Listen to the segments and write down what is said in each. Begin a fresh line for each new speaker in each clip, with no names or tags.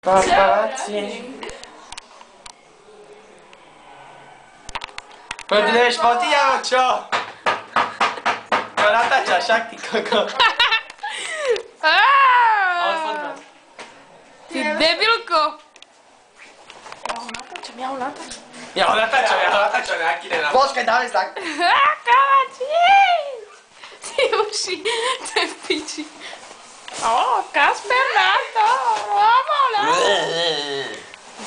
Paparazzi. Poďme fotiť alebo čo? To natáča, však ty koko. Odfoď nás.
Ty debilko.
Ja ho natáčam, aký den na... Počkaj, dáme znak.
Kamačíč. Ty uši, ten piči. O, Kasper na to. Romola.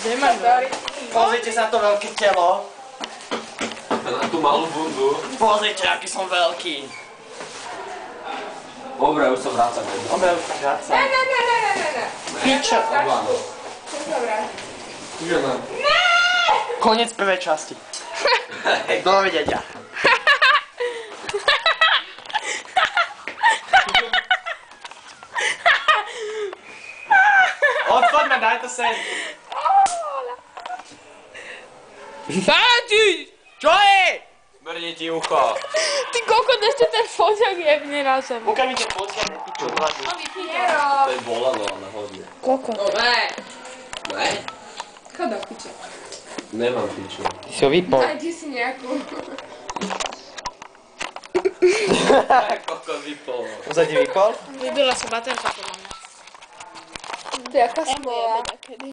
Kde máš?
Pozrite sa to veľké telo.
Na tú malú bundu.
Pozrite, aký som veľký.
Dobre, už sa vrácam.
Dobre, už sa vrácam.
Ne.
Pičo.
Dobre.
Ideme.
Koniec prvej časti. Dovidenia. Odfoďme, daj to sem.
Kamačíč.
Čo je? Smrdí ti ucho.
Ty kokot, ešte ten foťak jebne na zem.
Ukáž mi tie fotky, ne pičo.
To je bolelo, ale hodne.
Kokot.
Ne?
Chod do piče.
Nemám piču.
Ty si ho vypol.
Nájdi si nejakú.
Koko vypol.
Ozaj ti vypol?
Vybila sa baterka podľa mňa.
To je aká smola.